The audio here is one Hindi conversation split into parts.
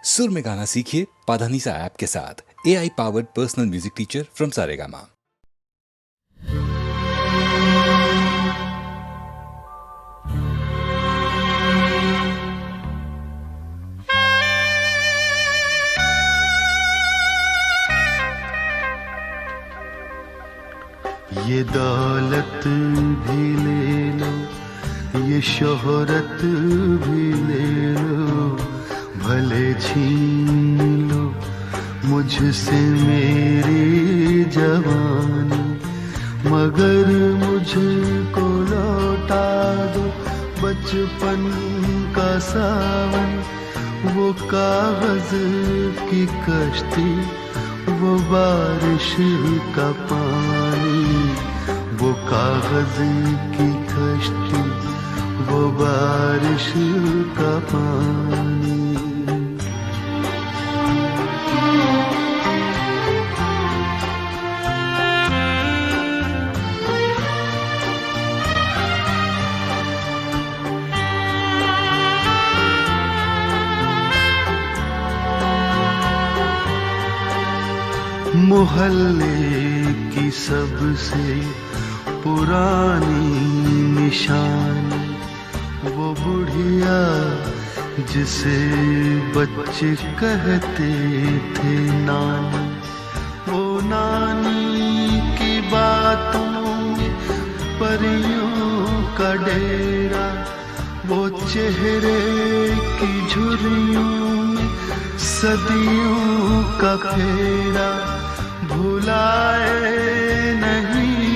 सुर में गाना सीखिए पाधानीसा ऐप के साथ। AI powered personal music teacher from Saregama. ये दौलत भी ले लो, ये शोहरत भी ले लो, भले छीन लो मुझसे मेरी जवानी, मगर मुझको लौटा दो बचपन का सावन, वो कागज की कश्ती, वो बारिश का पानी, वो कागज की कश्ती, वो बारिश का पानी। मोहल्ले की सबसे पुरानी निशानी, वो बुढ़िया जिसे बच्चे कहते थे नानी, वो नानी की बातों में परियों का डेरा, वो चेहरे की झुर्रियों में सदियों का फेरा, भुलाए नहीं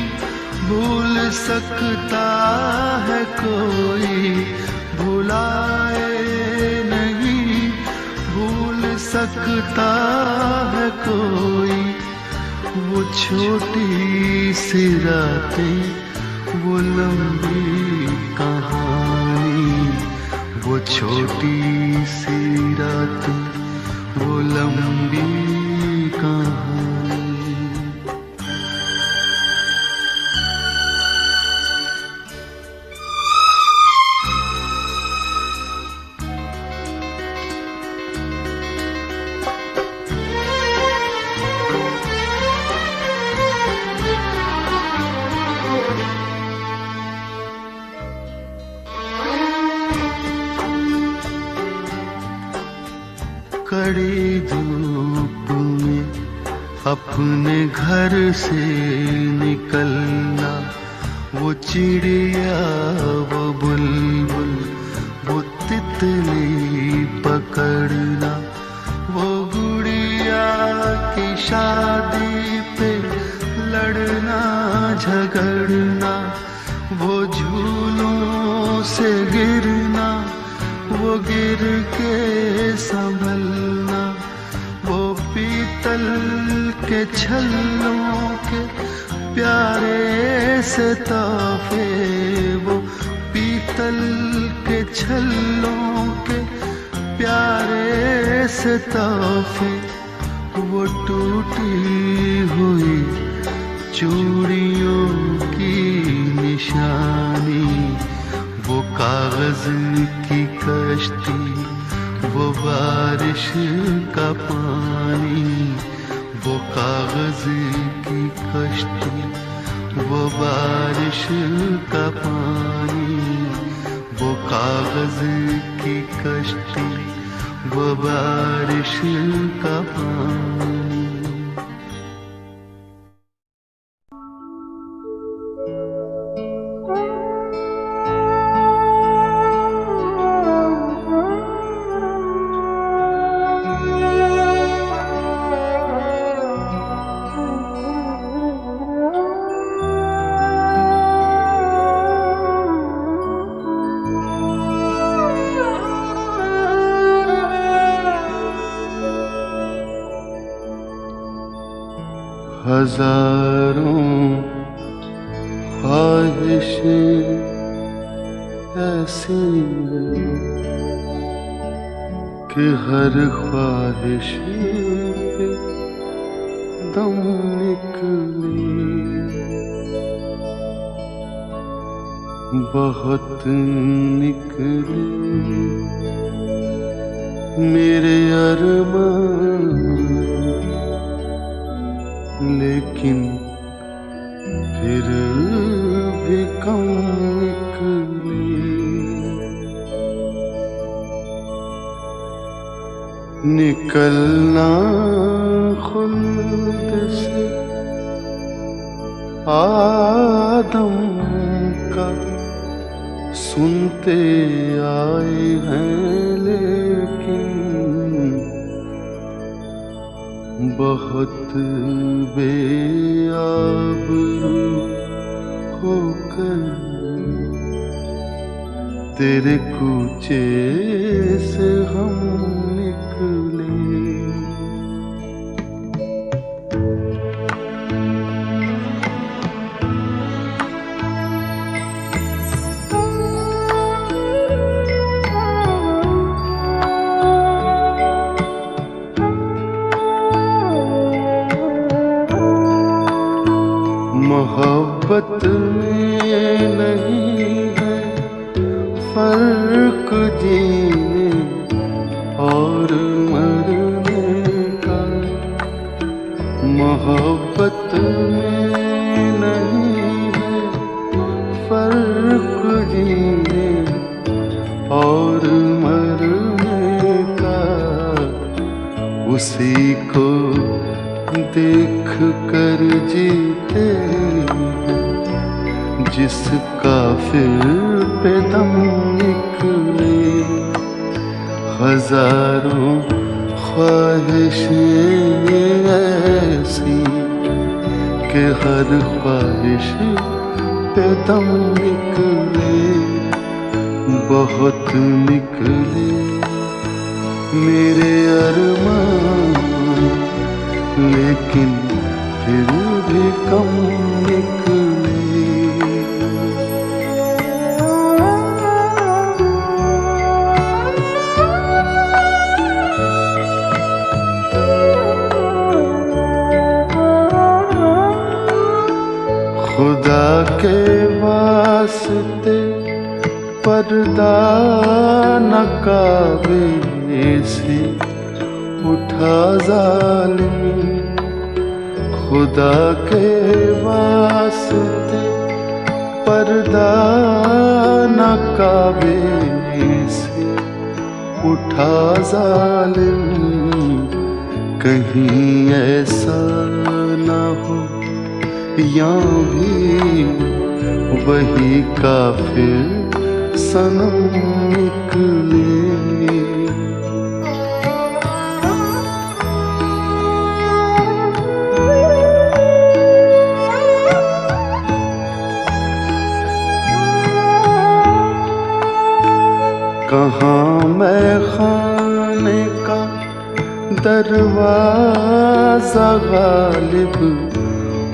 भूल सकता है कोई, भुलाए नहीं भूल सकता है कोई, वो छोटी सी रातें, वो लंबी कहानी, वो छोटी सी रातें, वो लंबी कहानी। कड़ी धूप में अपने घर से निकलना, वो चिड़िया, वो बुलबुल, वो तितली पकड़ना, वो गुड़िया की शादी पे लड़ना झगड़ना, वो झूलों से गिरना, वो गिर के संभलना, वो पीतल के छल्लों के प्यारे से तोहफे, वो पीतल के छल्लों के प्यारे से तोहफे, वो टूटी हुई चूड़ियों की निशानी, वो कागज की कश्ती, वो बारिश का पानी, वो कागज की कश्ती, वो बारिश का पानी, वो कागज की कश्ती, वो बारिश का पानी। हजारों ख्वाहिशें ऐसी कि हर ख्वाहिश पे दम निकले, बहुत निकले मेरे अरमान, लेकिन फिर भी कम निकले। निकलना खुल्द से आदम का सुनते आए हैं, लेकिन बहुत बेआबरू होकर तेरे कूचे से हम निकले। मोहब्बत में नहीं है फर्क जीने और मरने का। मोहब्बत में नहीं है फर्क जीने और मरने का। उसी को देख कर जीते जिसका फिर पे दम निकले। हजारों ख्वाहिशें ऐसी कि हर ख्वाहिश पे दम निकले। बहुत निकले मेरे अरमान, लेकिन फिर भी कम निकले। खुदा के वास्ते पर्दा न काबे से उठा जालिम। खुदा के वास्ते पर्दा न काबे से उठा जालिम। कहीं ऐसा न हो या भी वही काफिर सनम निकले। कहाँ मैं खाने का दरवाजा गालिब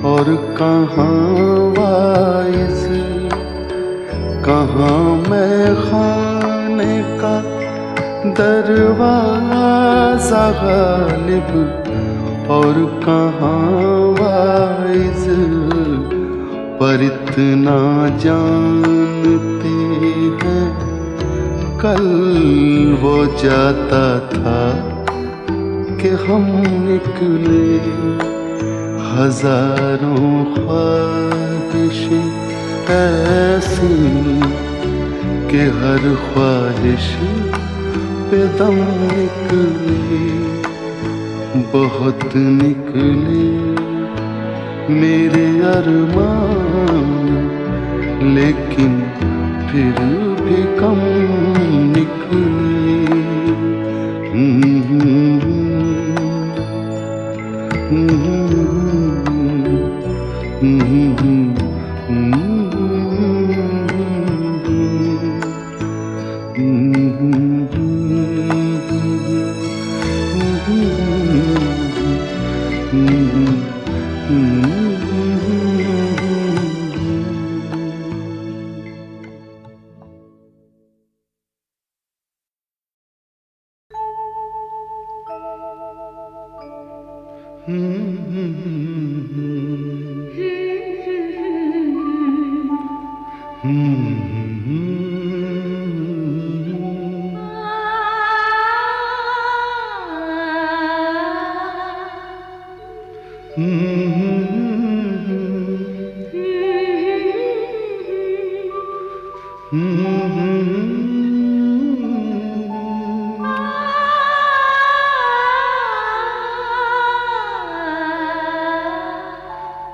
और कहाँ वाइज। कहाँ मैं खाने का दरवाजा गालिब और कहाँ वाइज। पर इतना जानते हैं कल वो जाता था कि हम निकले। हजारों ख्वाहिशें ऐसी कि हर ख्वाहिश पे दम निकले। बहुत निकले मेरे अरमान, लेकिन फिर भी कम निकले।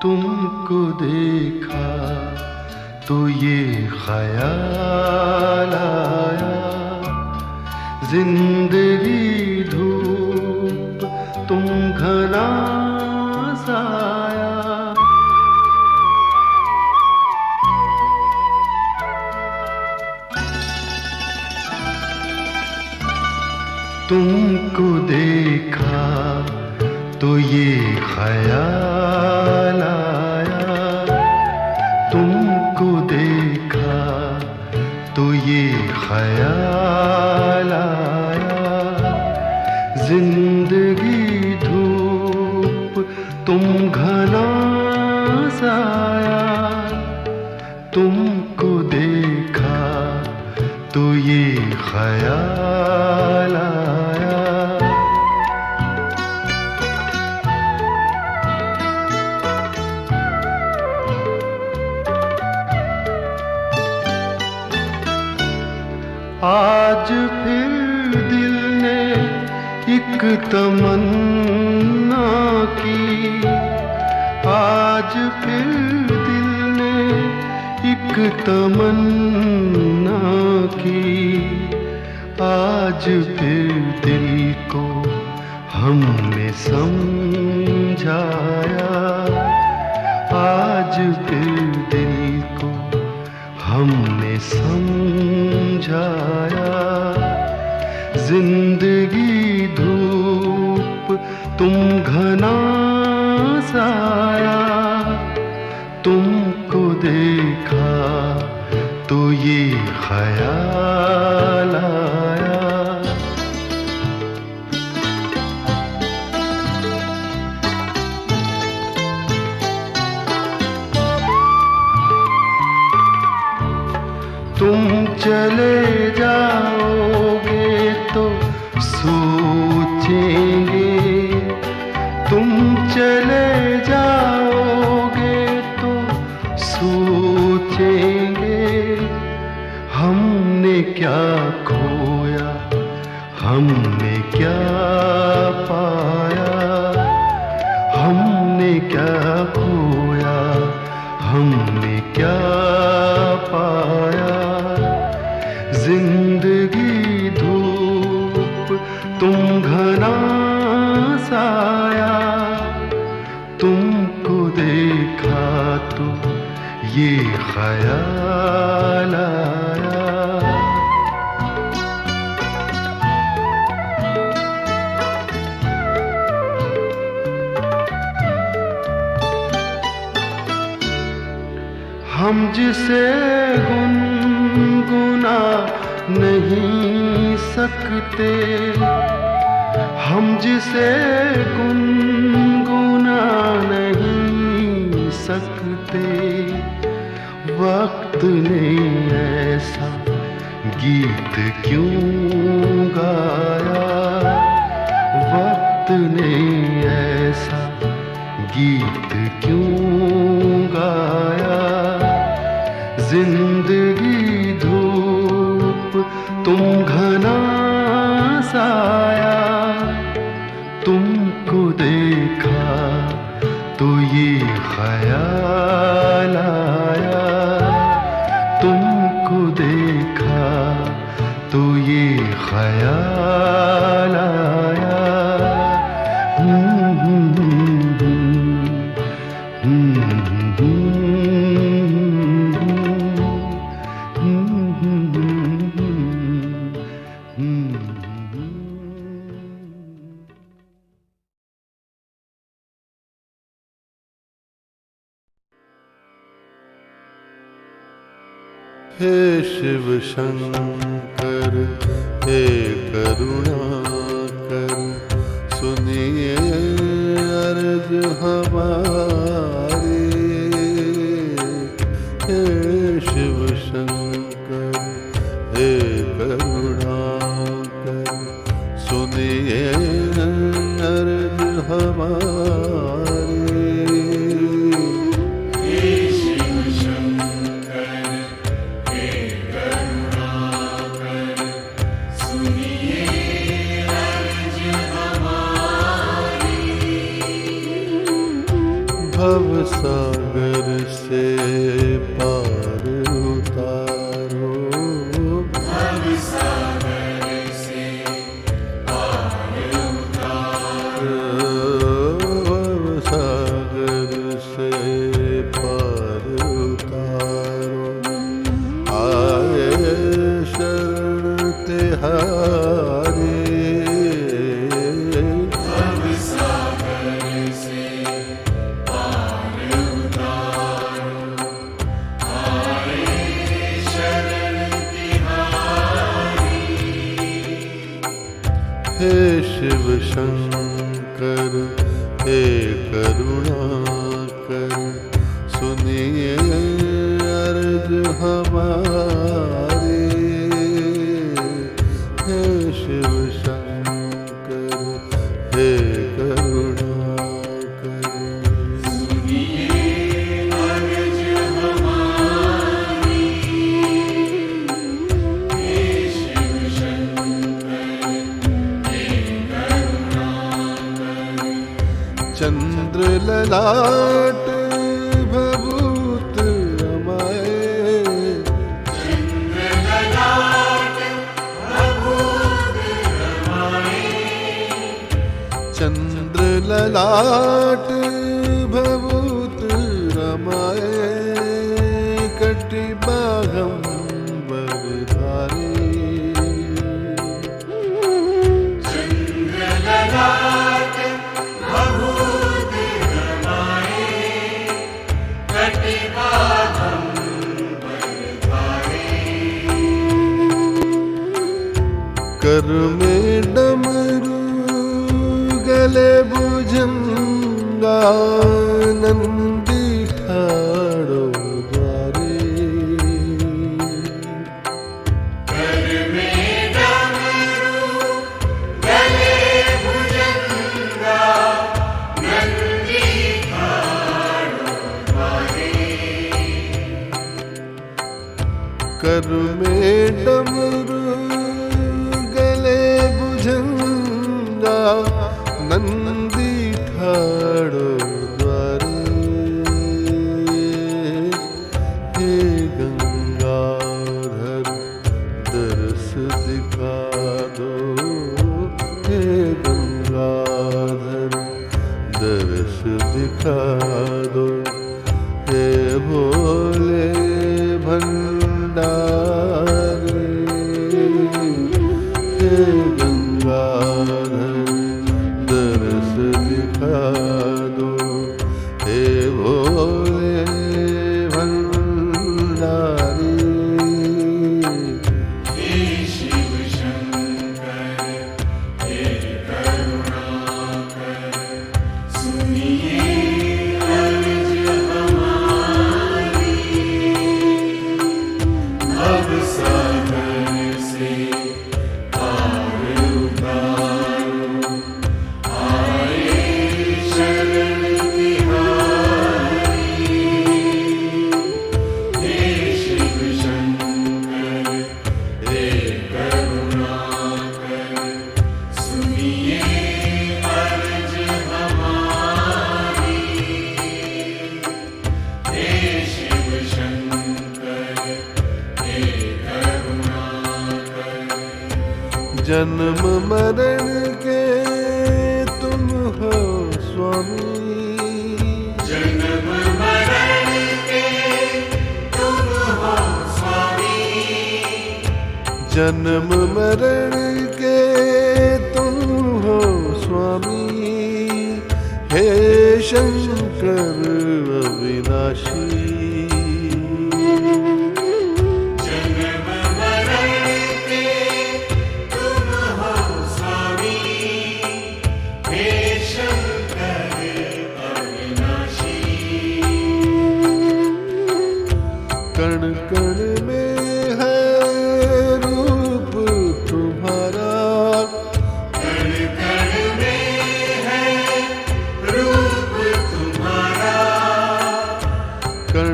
तुमको देखा तो ये ख्याल आया, जिंदगी धूप तुम घना साया। तुमको देखा तो ये ख्याल आया, तुमको देखा तो ये ख्याल आया, जिंदगी धूप तुम घना साया। तुमको देखा तो ये ख्याल आया। आज फिर दिल ने एक तमन्ना की, आज फिर दिल ने एक तमन्ना की, आज फिर दिल को हमने समझाया, आज फिर दिल को हमने समझाया। जिंदगी धूप तुम घना साया, तुमको देखा तो ये ख्याल आया। तुम चले जाओगे तो सोचेंगे, तुम चले जाओगे तो सोचेंगे, हमने क्या खोया हमने क्या पाया, हमने क्या खोया हमने क्या पाया। जिंदगी धूप तुम घना साया, तुमको देखा तो ये ख्याल आया। हम जिसे गुनगुना नहीं सकते, हम जिसे गुनगुना नहीं सकते, वक्त ने ऐसा गीत क्यों गाया, वक्त ने ऐसा गीत क्यों गाया। जिंदगी धूप तुम घना साया, तुमको देखा तो ये ख्याल आया, तुमको देखा तो ये ख्याल आया। हे शिव शंकर हे करुणाकर, सुनिए अर्ज हमारी। हे शिव शंकर हे करुणाकर, सुनिए अर्ज हमारी। भव सागर से पार उतारो, भव सागर से पार उतारो, भव सागर से पार उतारो। आए शरण तिहारी, भव सागर से पार उतारो, आए शरण तिहारी। हे शिव शंकर हे करुणाकर, सुनिए अर्ज हमारी। हे शिव शंकर हे करुणाकर, सुनिए अर्ज हमारी। हे शिव शंकर हे करुणाकर, चंद्र ललाट भभूत रमाए, चंद्र ललाट भभूत रमाए, चंद्र ललाट भभूत रमाए। कटि बाघंबर धारे, चंद्र ललाट भभूत रमाए, कटि बाघंबर धारे। कर में डमरू गले भुजंगा, नंदी ठाड़ो द्वारे। कर में डमरू गले भुजंगा, नंदी ठाड़ो द्वारे। कर में डमरू गले भुजंगा, नंदी ठाड़ो द्वारे। हे गंगाधर दरस दिखा दो, हे गंगाधर दरस दिखा दो। हे भोले भंडारी, हे गंगाधर दरस दिखा दो। हे भोले भंडारी, हे शिव शंकर हे करुणाकर, सुनिए अर्ज हमारी। भव सागर से पार उतारो, आए शरण तिहारी। हे शिव शंकर हे करुणाकर, सुनिए अर्ज हमारी। हे शिव शंकर हे करुणाकर, जन्म मरण के तुम हो स्वामी। जन्म मरण के तुम हो स्वामी। जन्म मरण के तुम हो स्वामी। हे शंकर अविनाशी, जन्म मरण के तुम हो स्वामी। हे शंकर अविनाशी, कण कण में है रूप तुम्हारा। कण कण में है रूप तुम्हारा। कण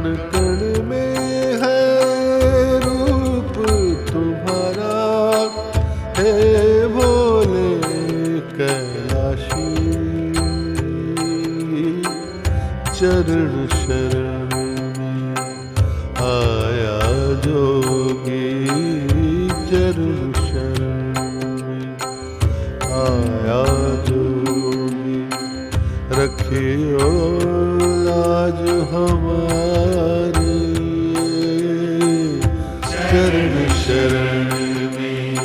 चरण शरण में आया जोगी, चरण शरण में आया जोगी। रखियो लाज हमारी, चरण शरण में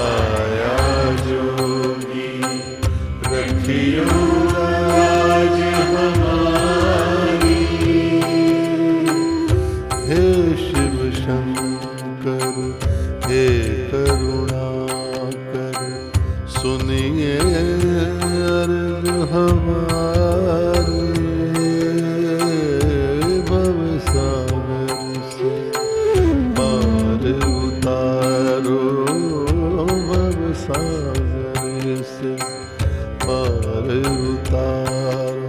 आया जोगी। रखियो लाज हमारी। हे शिव शंकर हे करुणाकर, सुनिए अर्ज हमारे। भव सागर से पार उतारो, भव सागर से पार उतारो।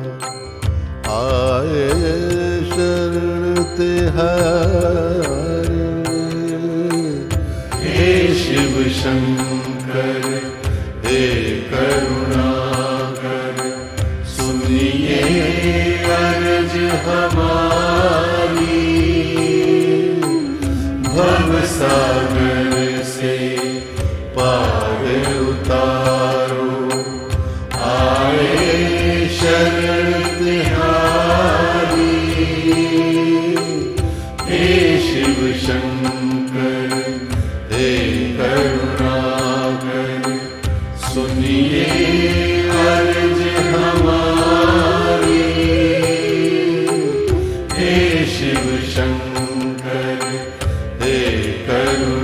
आए शरण तिहारे, हे शिव शंकर हे करुणाकर, सुनिए अर्ज हमारी। भव सागर से पार उतारो, आए शरण तिहारी। हे शिव शंकर हे करुणाकर, सुनिए अर्ज हमारी। हे शिव शंकर हे करुणाकर।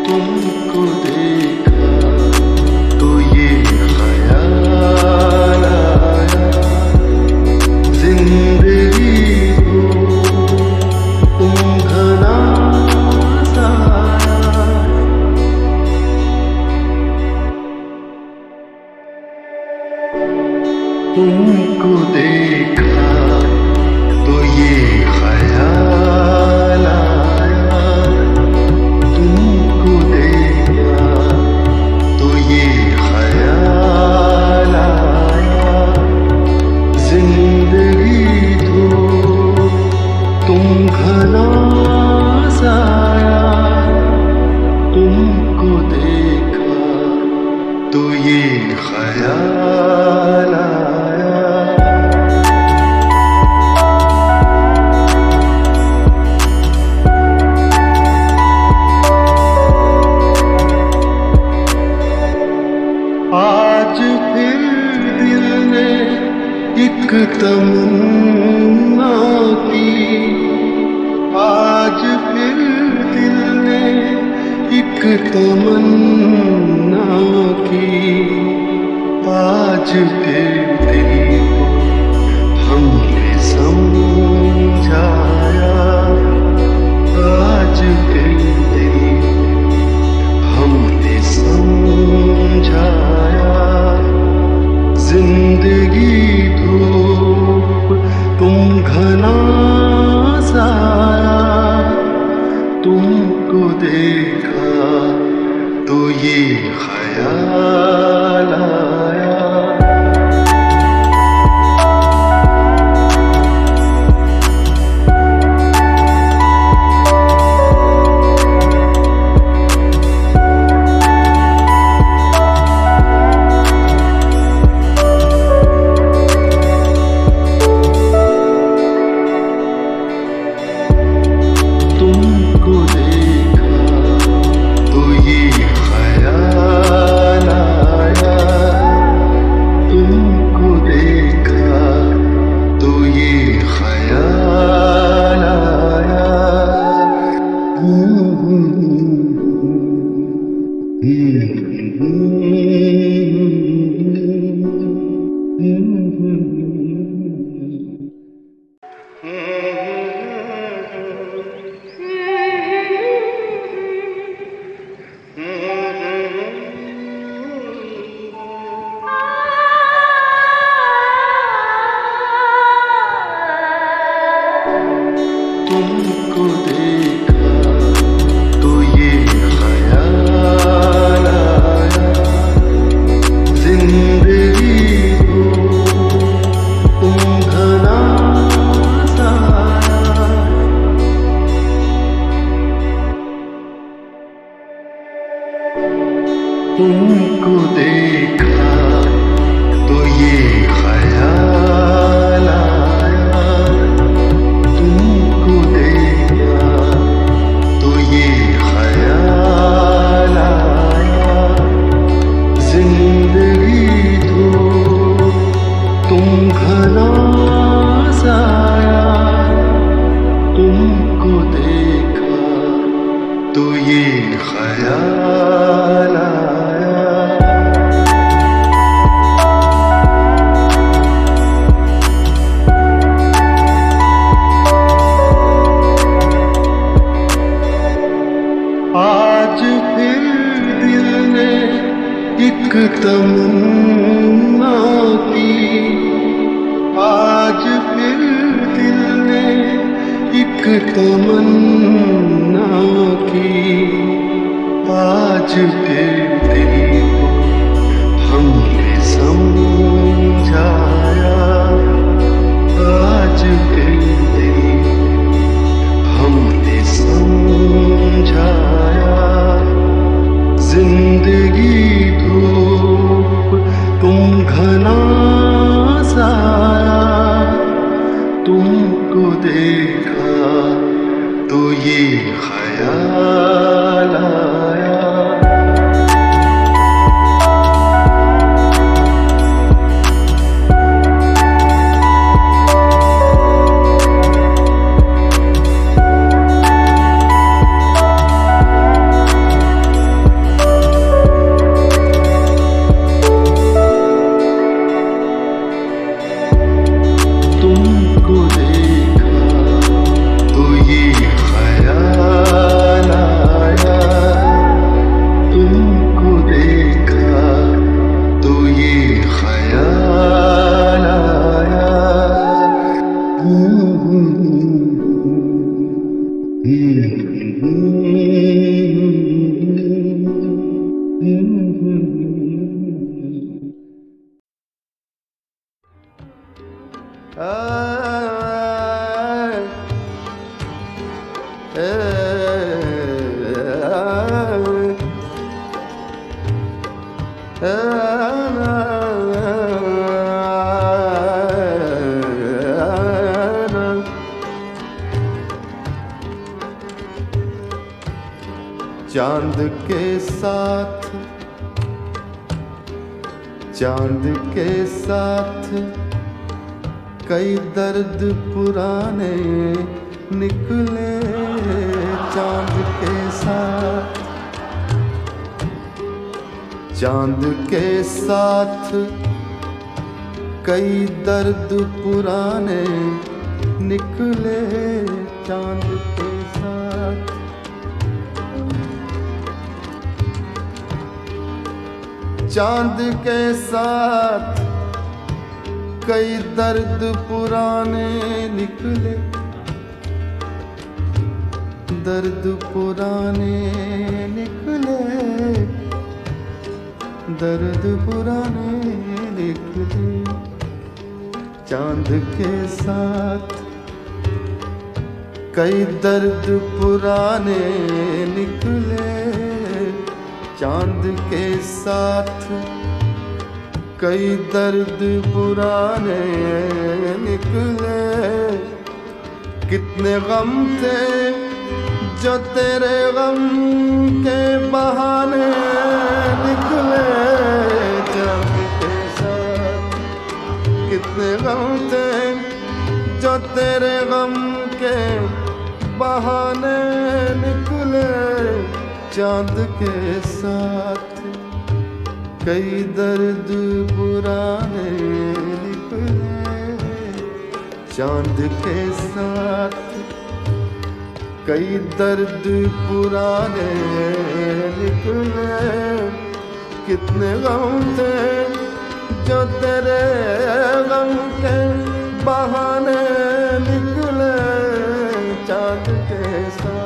तुमको देखा तो ये ख्याल आया, जिंदगी हो तुम घना साया। तुमको देखा तो ये ख्याल आया, तुमको देखा तो ये ख्याल आया। जिंदगी तो तुम घना साया। तुमको देखा तो ये ख्याल आया। आज फिर दिल ने एक तमन्ना की, आज फिर दिल ने एक तमन्ना की। आज फिर दिल को हमने समझाया, आज फिर दिल हमने समझाया। जिंदगी धूप तुम घना साया। तुमको देखा तो ये ख्याल आया। तुमको देखा तो ये ख्याल आया। तुमको देखा तो ये ख्याल आया। तमन्ना की आज के दिल को हमने समझाया, आज के दिल हमने समझाया। जिंदगी धूप तुम घना साया, तुमको देखा तो ये ख्याल आया। तुमको देखा तो ये ख्याल आया, तुमको देखा तो ये ख्याल आया। चांद के साथ, चांद के साथ कई दर्द पुराने निकले। चांद के साथ, चांद के साथ कई दर्द पुराने निकले। चांद के साथ चांद के साथ कई दर्द पुराने निकले। दर्द पुराने निकले, दर्द पुराने निकले। चांद के साथ कई दर्द पुराने निकले। चांद के साथ कई दर्द पुराने निकले। कितने गम थे जो तेरे गम के बहाने निकले। चांद के साथ कितने गम थे जो तेरे गम के बहाने निकले। चांद के साथ कई दर्द पुराने निकले। चांद के साथ कई दर्द पुराने निकले। कितने गम थे जो तेरे गम के बहाने निकले। चांद के साथ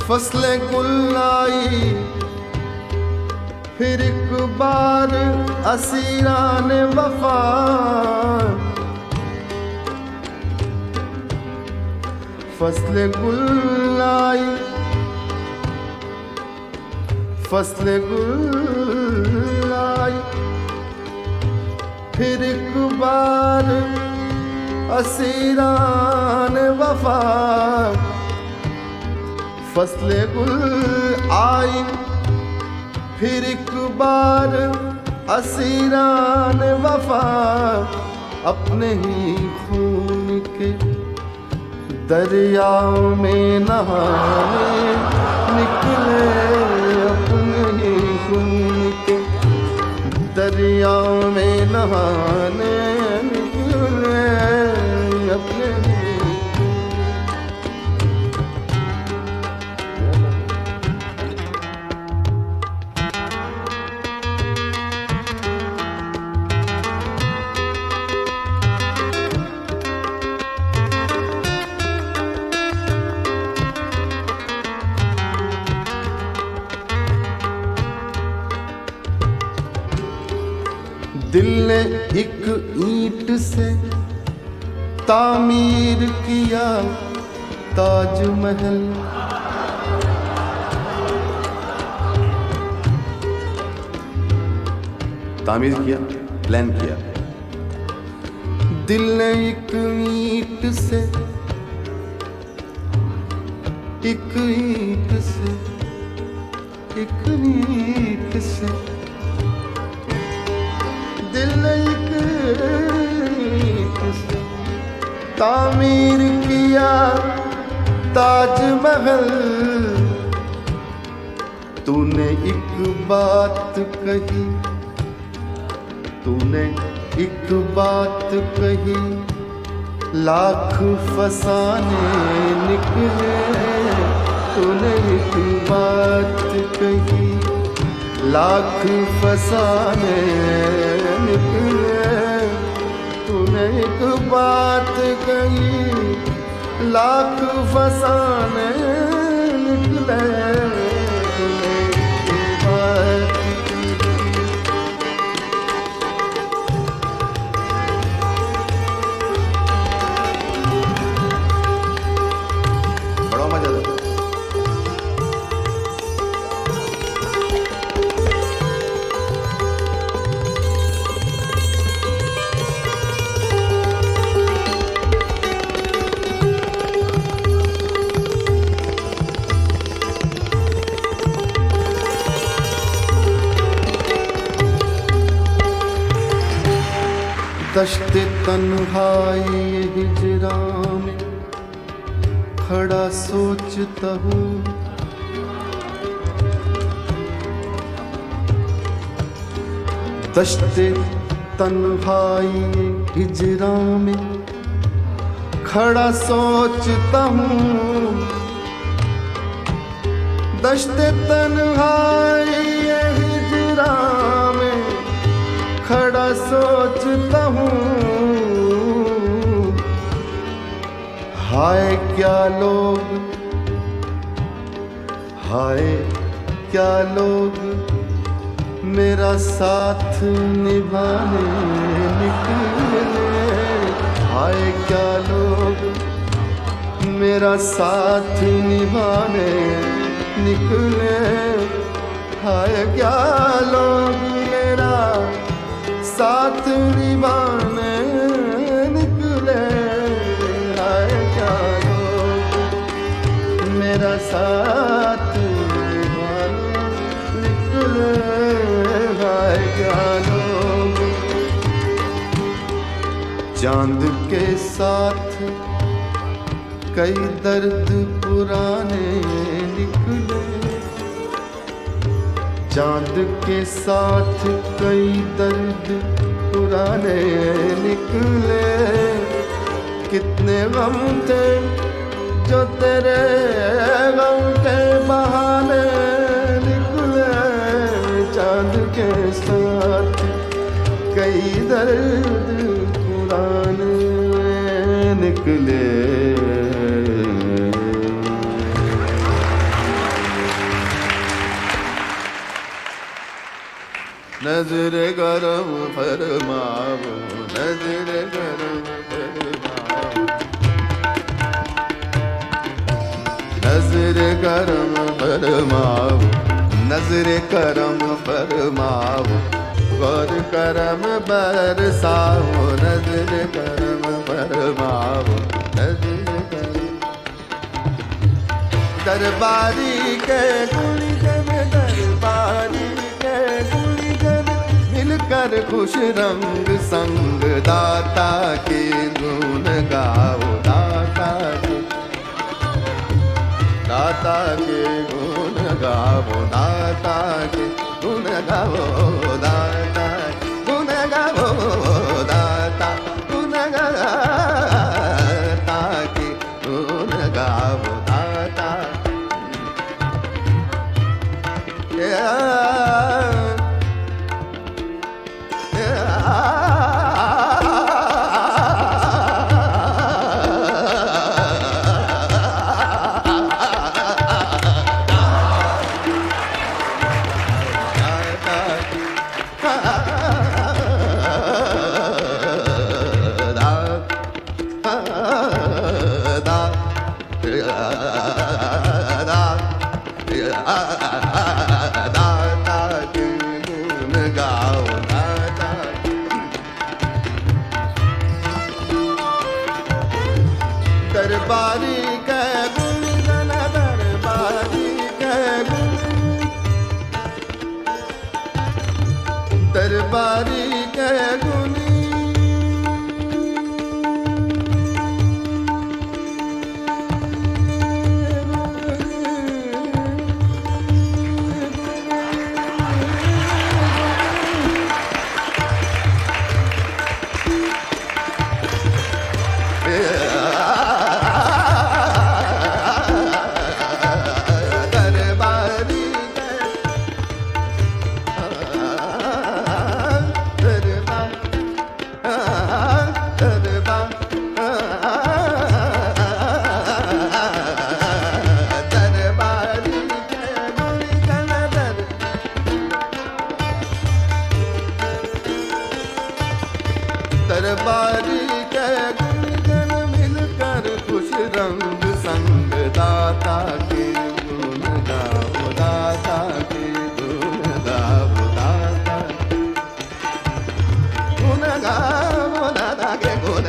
फसले गुल आई फिर एक बार असीरान वफा। फसले गुल आई, फसले गुल आई फिर एक बार असीरान वफा। फसले गुल आई फिर एक बार असीरान वफा। अपने ही खून के दरिया में नहाने निकले, अपने ही खून के दरिया में नहाने निकले, अपने ही। दिल ने एक ईंट से तामीर किया ताजमहल, तामीर किया, प्लान किया। दिल ने एक ईंट से, एक ईंट से, एक ईंट से, दिल ने एक ईंट से तामीर किया ताजमहल। तूने एक बात कही, तूने एक बात कही, लाख फसाने निकले। तूने एक बात कही, लाख फसाने निकले। तूने एक बात कही, लाख फसाने निकले। तूने एक बात बड़ा मजा था। दश्ते तन्हाई हिजरा में खड़ा सोचता हूँ, दश्ते तन्हाई हिजरा में खड़ा सोचता हूँ। दश्ते तन्हाई हिजरा में खड़ा सोचता हूँ। हाय क्या लोग, हाय क्या लोग मेरा साथ निभाने निकले। हाय क्या लोग मेरा साथ निभाने निकले। हाय क्या लोग मेरा साथ निभाने निकले। हाय क्या लोग मेरा साथ निभाने निकले। हाय क्या लोग चांद के साथ कई दर्द पुराने निकले। चांद के साथ कई दर्द पुराने निकले। कितने गम थे जो तेरे गम के बहाने निकले। चांद के साथ कई दर्द पुराने निकले। नजर करम फरमाओ, नजर करम फरमाओ, नजर करम फरमाओ, नजर करम फरमाओ, गौर करम बरसाओ, नजर करम फरमाओ, नजर करम। दरबारी के गुलिजन, दरबारी के गुलिजन मिलकर मिलकर खुश रंग संग दाता के गुण गाओ, दाता के गुण गाओ, दाता के गुण गाओ, दाता गुण गाओ, दाता गुण गाता के गुण गाओ, दाता दरबारी के गुण गन, दरबारी के गुण, दरबारी के गुण दरबारी के गुण गण मिलकर खुश रंग संग दाता के गुण गाओ, दाता के गुण गाओ, दाता गुण गाओ, दाता के गुण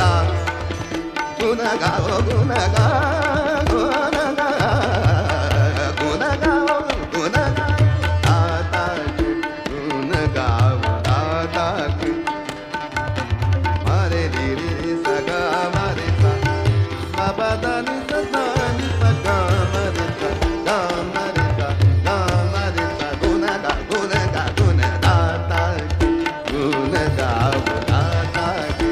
गाओ, गुण गाओ, गुण गाओ, गुण गाओ, गुण गाओ, दाता के गुण गाओ, दाता के मारे रे रे सा गा मारे सा बाबा दानी सा दानी सा गा मारे सा गा मारे सा गा मारे सा गुण गा दाता के गुण गाओ, दाता के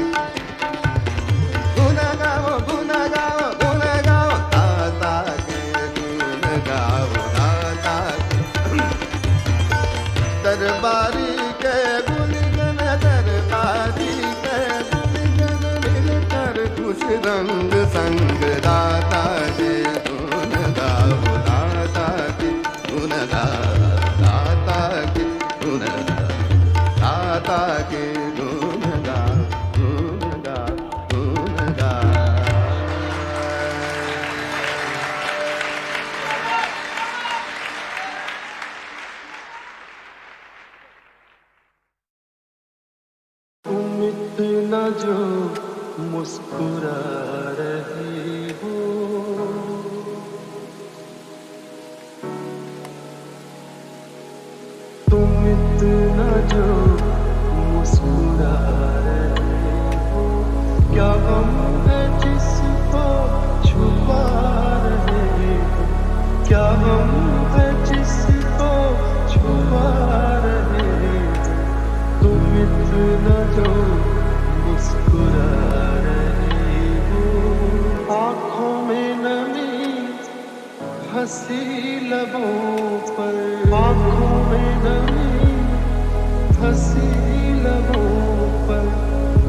गुण गाओ, गुण गाओ, गुण गाओ, दाता के गुण गाओ, दाता के दरबारी के गुण गन, दरबारी के गुण गन मिलकर खुश रंग संग दाता के गुण गाओ, दाता के गुण गाओ, दाता के गुण गाओ, दाता के गुण गाओ, गुण गाओ, गुण गाओ। तुम इतना जो मुस्कुरा रही हो, तुम इतना जो मुस्कुरा रही हो, क्या गम है जिसको छुपा रहे हो, क्या गम है जिसको छुपा रहे हो, तुम इतना जो मुस्कुरा रही हो, आँखों में नमी हंसी लबों पर, आँखों में नमी हंसी लबों पर,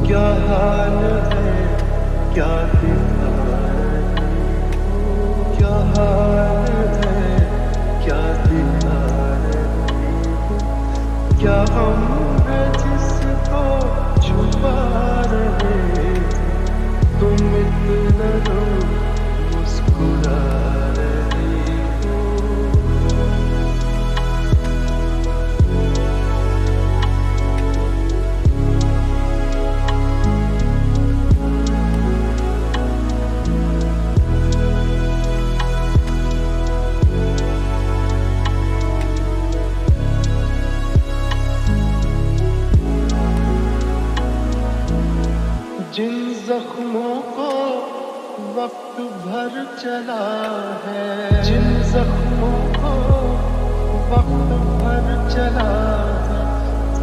क्या हाल है क्या दिखा रही हो, क्या हाल है क्या दिखा रही हो, क्या हम है जिसको छुपा रहे हो, तुम इतना जो मुस्कुरा रही हो। जख्मों को वक्त भर चला है, जिन जख्मों को वक्त भर चला है,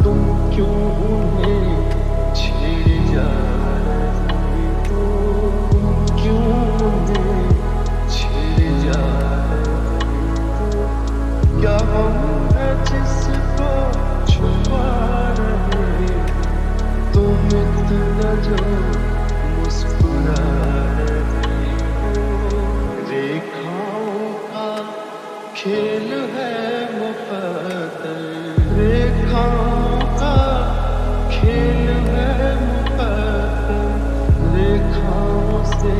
तुम क्यों उन्हें छेड़े जा रही हो, तुम क्यों उन्हें छेड़े जा रही हो। क्या गम है जिसको छुपा रहे, तुम इतना जो मुस्कुरा रहे हो। रेखाओं का खेल है मुकद्दर, रेखाओं का खेल है मुकद्दर, रेखाओं से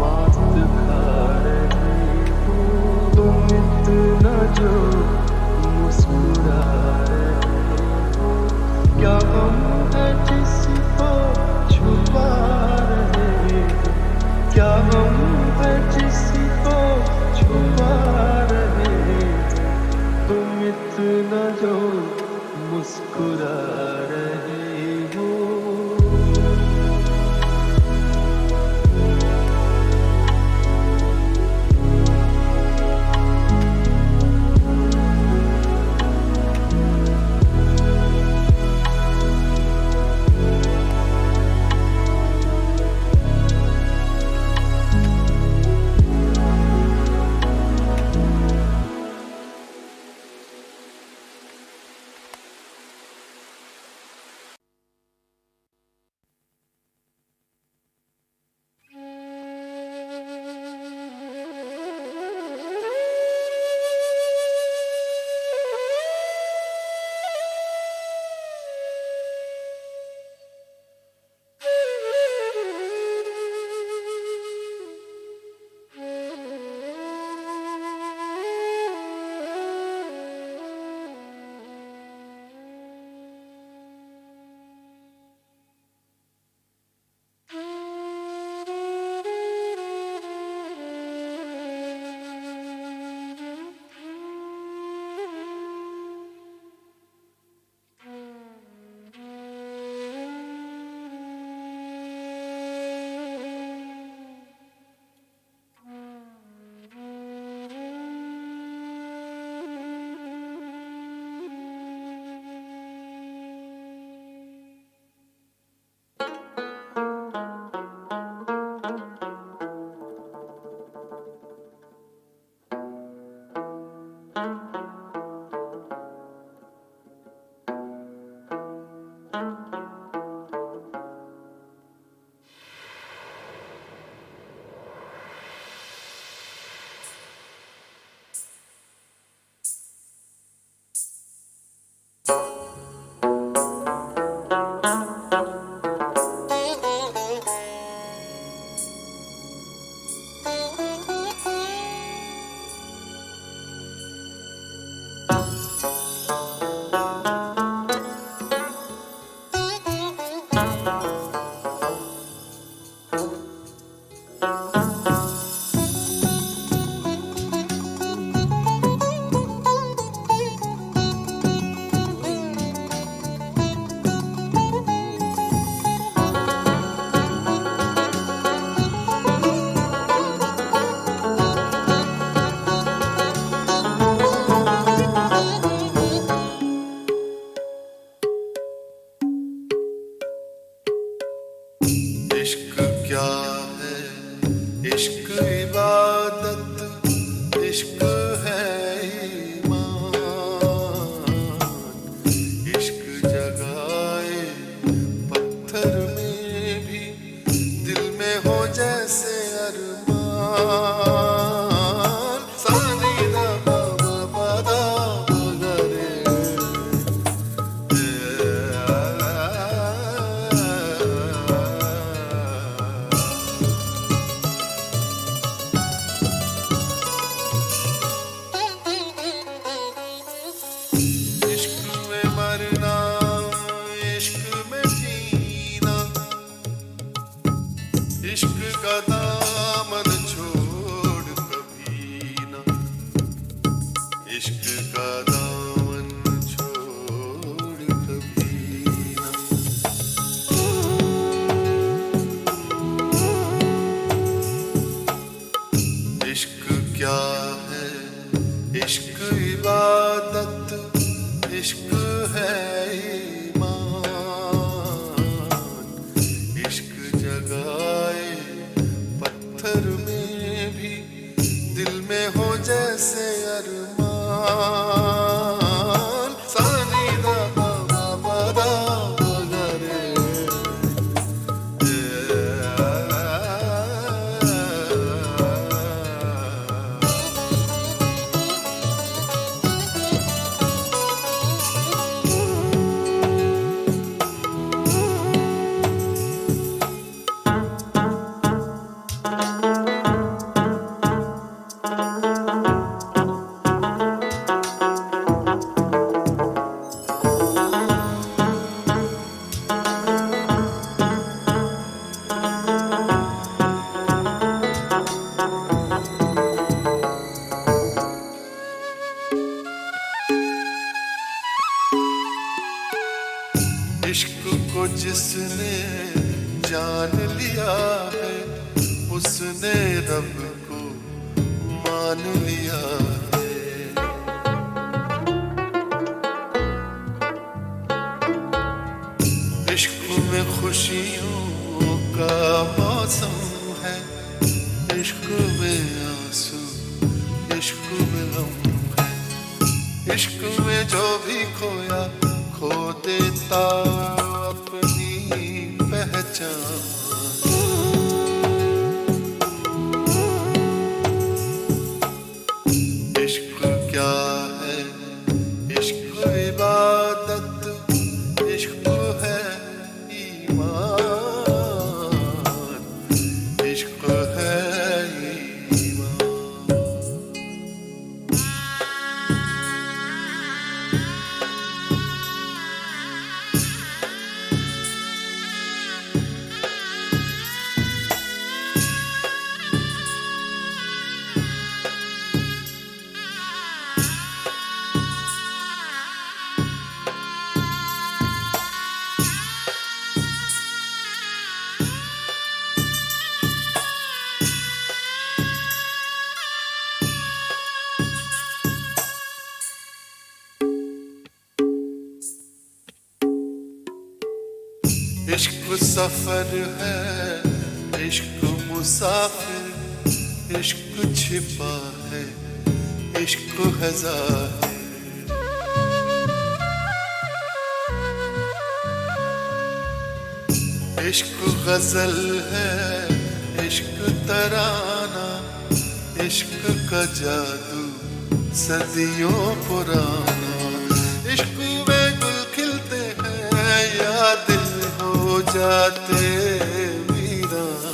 बात खा रही हो। तुम इतना जो मुस्कुरा रहे हो। क्या गम है जिसको छुपा रहे हो, क्या गम है जिसको छुपा रहे हो। तुम इतना जो मुस्कुरा रहे हो। इश्क क्या है, इश्क इबादत, इश्क है ईमान। इश्क जगाए पत्थर में भी, दिल में हो जैसे अरमान। सानी दा बाबा बादा मगरे इश्क में मरना, इश्क में जीना, इश्क का दामन छोड़ कभी ना, इश्क का दामन छोड़ कभी ना। इश्क को जिसने जान लिया है उसने रब को मान लिया है। इश्क में खुशियों का मौसम है, इश्क में आंसू, इश्क में गम है। इश्क में जो भी खोया खो देता अपनी पहचान। इश्क क्या है? इश्क इबादत, इश्क है ईमान, इश्क है ईमान। इश्क सफर है, इश्क मुसाफिर, इश्क छिपा है, इश्क है ज़ाहिर। इश्क गजल है, इश्क तराना, इश्क का जादू सदियों पुराना। इश्क में गुल खिलते हैं या दिल हो जाते वीरान।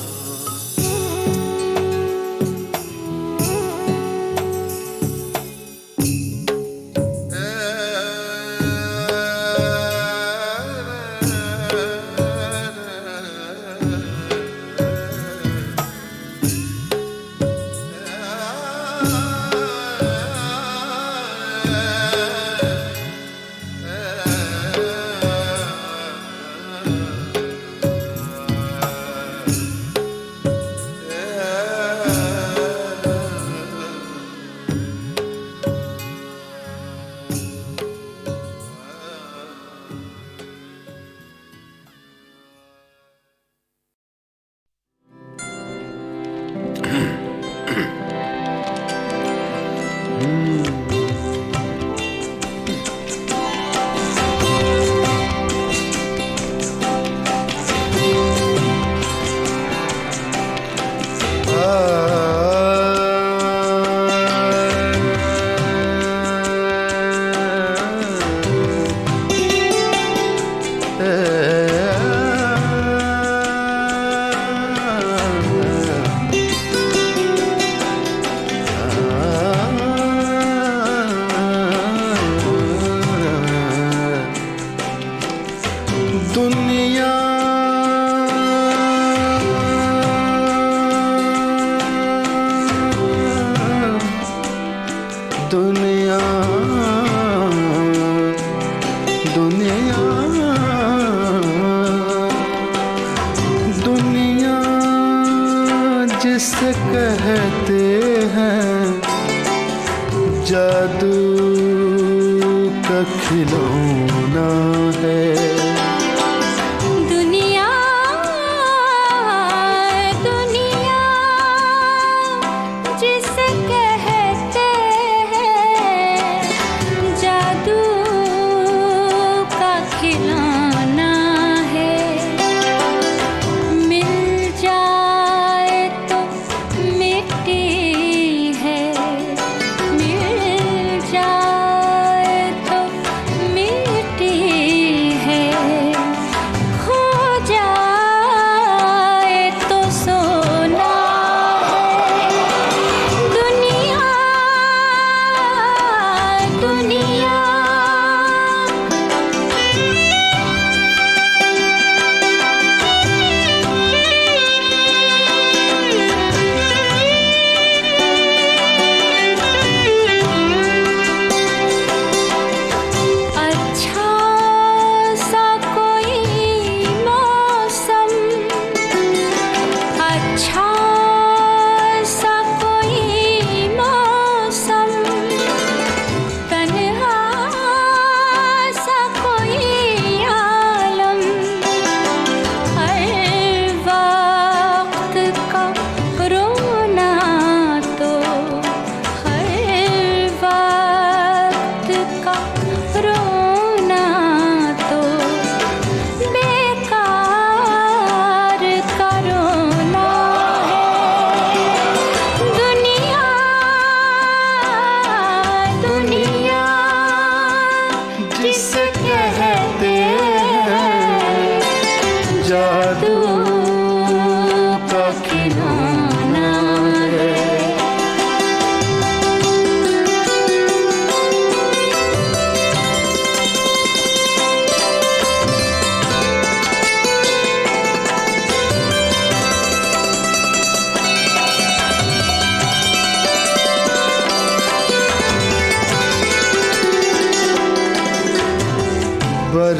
दुनिया दुनिया दुनिया दुनिया जिसे कहते हैं जादू का खिलौना है। मिल जाए तो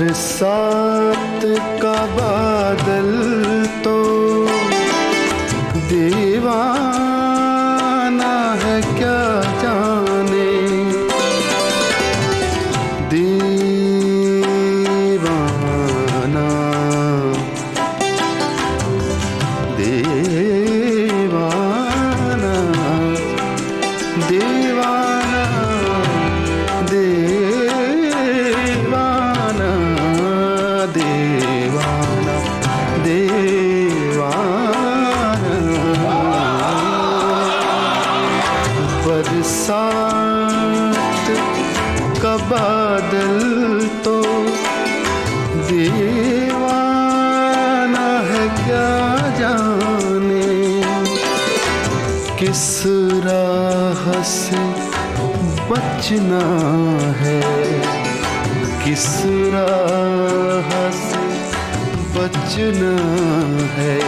बरसात का बादल तो दीवाना है क्या जाने, दीवाना दीवाना दीवाना दीवाना दीवाना दीवाना। बरसात का बादल तो दीवाना है क्या जाने, किस राह से बचना है, किस राह से बचना है,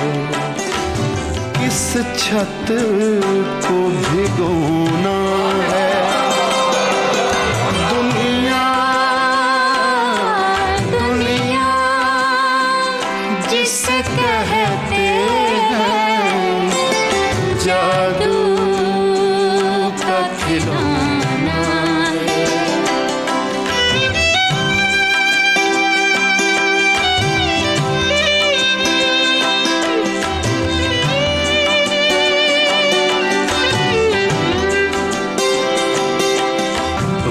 किस छत को भिगोना है। दुनिया दुनिया जिसे कहते हैं जादू का खिलौना है।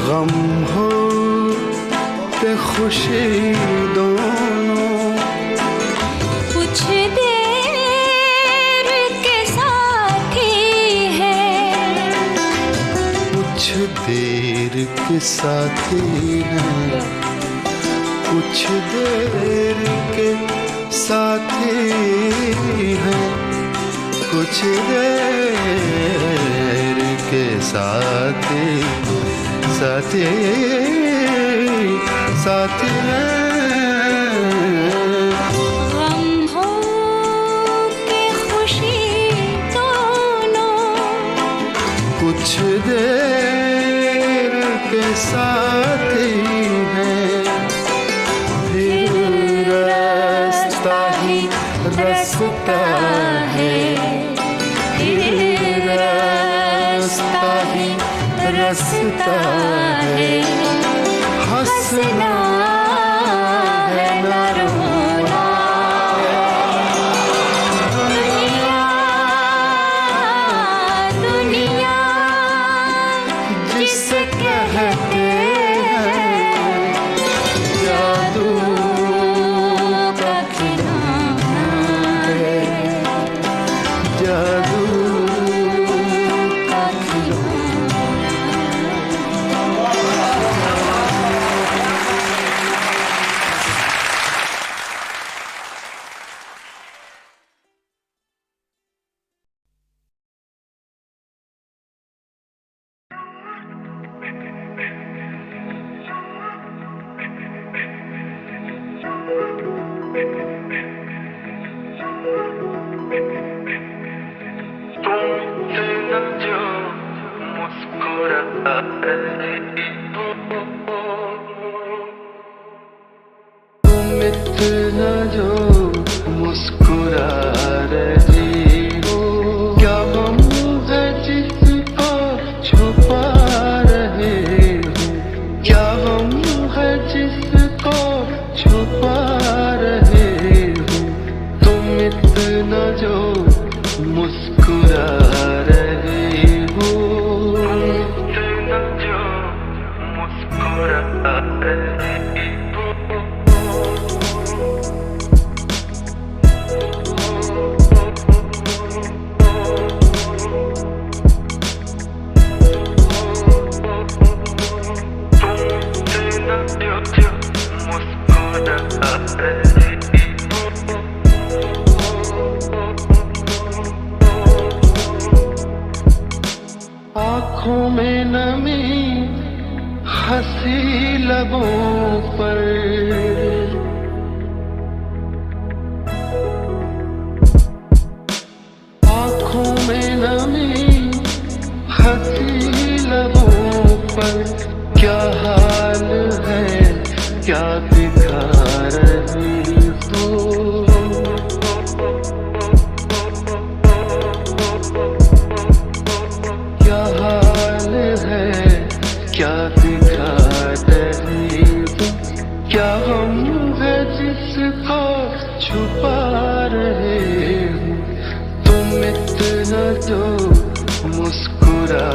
गम हो के खुशी दोनों कुछ देर के साथी है, कुछ देर के साथी हैं, कुछ देर के साथी हैं, कुछ देर के साथी साथी साथी गम हो के खुशी दोनों कुछ देर के साथी हैं, फिर रास्ता ही रास्ता है, फिर रास्ता ही रास्ता है। हंसना है न रोना, दुनिया दुनिया जिसे कहते हैं जादू का खिलौना है, जादू का खिलौना। तुमसे जो मुस्कुरा रही हो, तुम इतना जो मुस्कुरा रही हो, क्या गम है जिसको छुपा रहे हो, क्या गम है जिसको छुपा रहे हो, तुम इतना जो मुस्कुरा रहे हो, इतना जो मुस्कुरा रहे हो। आँखों में नमी हंसी लबों पर, आँखों में नमी हंसी लबों पर, क्या हाल है क्या दिखा रही तू। क्या हाल है, क्या दिखा रही तू, क्या हम है जिसको छुपा रहे हो। तुम इतना जो मुस्कुरा